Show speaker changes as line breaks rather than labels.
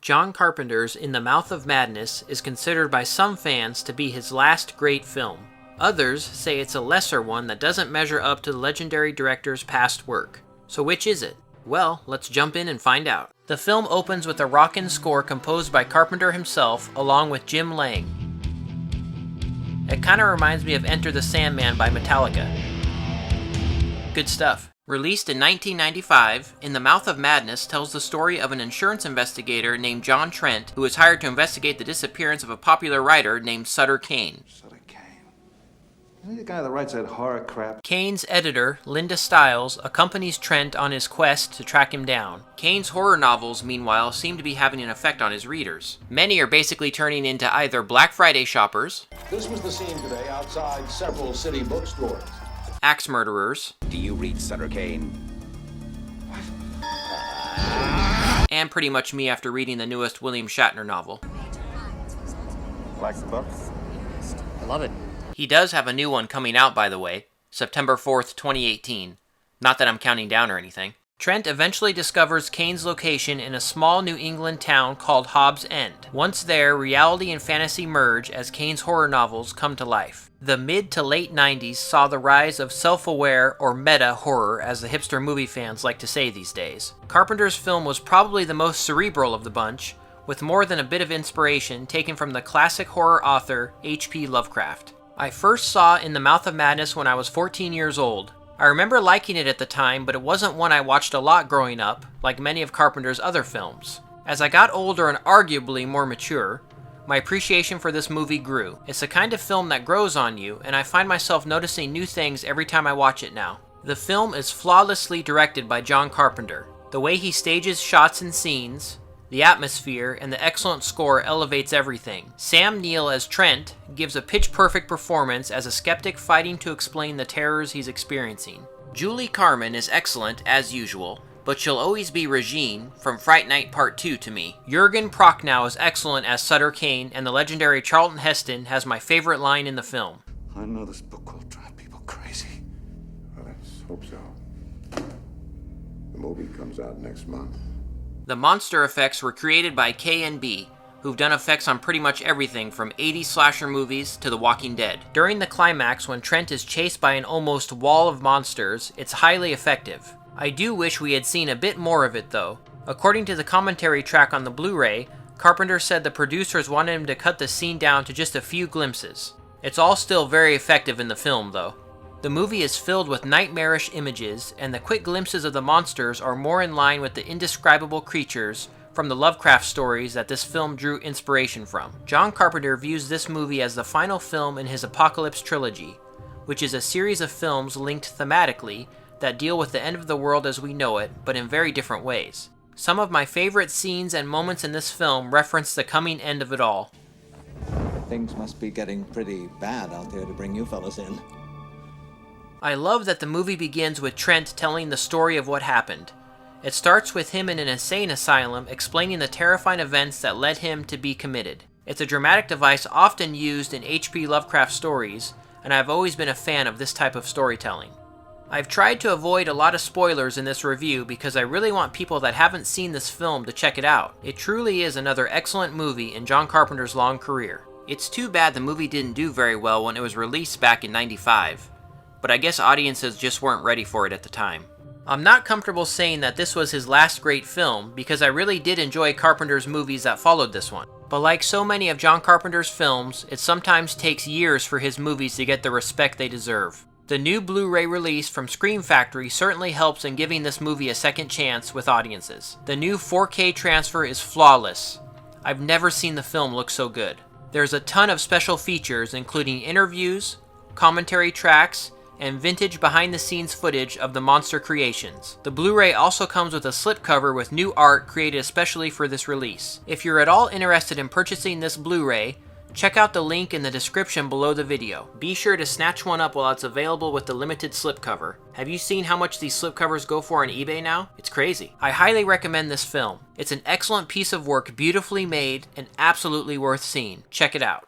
John Carpenter's In the Mouth of Madness is considered by some fans to be his last great film. Others say it's a lesser one that doesn't measure up to the legendary director's past work. So which is it? Well, let's jump in and find out. The film opens with a rockin' score composed by Carpenter himself along with Jim Lang. It kinda reminds me of Enter the Sandman by Metallica. Good stuff. Released in 1995, In the Mouth of Madness tells the story of an insurance investigator named John Trent who is hired to investigate the disappearance of a popular writer named Sutter Kane.
Sutter Kane? Isn't he the guy that writes that horror crap?
Kane's editor, Linda Stiles, accompanies Trent on his quest to track him down. Kane's horror novels, meanwhile, seem to be having an effect on his readers. Many are basically turning into either Black Friday shoppers,
This was the scene today outside several city bookstores.
axe murderers,
Do you read Sutter Kane?
and pretty much me after reading the newest William Shatner novel.
Like the books?
I love it.
He does have a new one coming out, by the way, September 4th, 2018. Not that I'm counting down or anything. Trent eventually discovers Kane's location in a small New England town called Hobbs End. Once there, reality and fantasy merge as Kane's horror novels come to life. The mid to late 90s saw the rise of self-aware or meta horror, as the hipster movie fans like to say these days. Carpenter's film was probably the most cerebral of the bunch, with more than a bit of inspiration taken from the classic horror author H.P. Lovecraft. I first saw In the Mouth of Madness when I was 14 years old. I remember liking it at the time, but it wasn't one I watched a lot growing up, like many of Carpenter's other films. As I got older and arguably more mature, my appreciation for this movie grew. It's the kind of film that grows on you, and I find myself noticing new things every time I watch it now. The film is flawlessly directed by John Carpenter. The way he stages shots and scenes, the atmosphere, and the excellent score elevates everything. Sam Neill as Trent gives a pitch-perfect performance as a skeptic fighting to explain the terrors he's experiencing. Julie Carmen is excellent, as usual, but she'll always be Regine from Fright Night Part 2 to me. Jürgen Prochnow is excellent as Sutter Kane, and the legendary Charlton Heston has my favorite line in the film.
I know this book will drive people crazy.
Let's hope so. The movie comes out next month.
The monster effects were created by K&B, who've done effects on pretty much everything from 80s slasher movies to The Walking Dead. During the climax, when Trent is chased by an almost wall of monsters, it's highly effective. I do wish we had seen a bit more of it though. According to the commentary track on the Blu-ray, Carpenter said the producers wanted him to cut the scene down to just a few glimpses. It's all still very effective in the film though. The movie is filled with nightmarish images, and the quick glimpses of the monsters are more in line with the indescribable creatures from the Lovecraft stories that this film drew inspiration from. John Carpenter views this movie as the final film in his Apocalypse trilogy, which is a series of films linked thematically that deal with the end of the world as we know it, but in very different ways. Some of my favorite scenes and moments in this film reference the coming end of it all.
Things must be getting pretty bad out there to bring you fellas in.
I love that the movie begins with Trent telling the story of what happened. It starts with him in an insane asylum explaining the terrifying events that led him to be committed. It's a dramatic device often used in H.P. Lovecraft stories, and I've always been a fan of this type of storytelling. I've tried to avoid a lot of spoilers in this review because I really want people that haven't seen this film to check it out. It truly is another excellent movie in John Carpenter's long career. It's too bad the movie didn't do very well when it was released back in '95. But I guess audiences just weren't ready for it at the time. I'm not comfortable saying that this was his last great film because I really did enjoy Carpenter's movies that followed this one. But like so many of John Carpenter's films, it sometimes takes years for his movies to get the respect they deserve. The new Blu-ray release from Scream Factory certainly helps in giving this movie a second chance with audiences. The new 4K transfer is flawless. I've never seen the film look so good. There's a ton of special features including interviews, commentary tracks, and vintage behind-the-scenes footage of the monster creations. The Blu-ray also comes with a slipcover with new art created especially for this release. If you're at all interested in purchasing this Blu-ray, check out the link in the description below the video. Be sure to snatch one up while it's available with the limited slipcover. Have you seen how much these slipcovers go for on eBay now? It's crazy. I highly recommend this film. It's an excellent piece of work, beautifully made, and absolutely worth seeing. Check it out.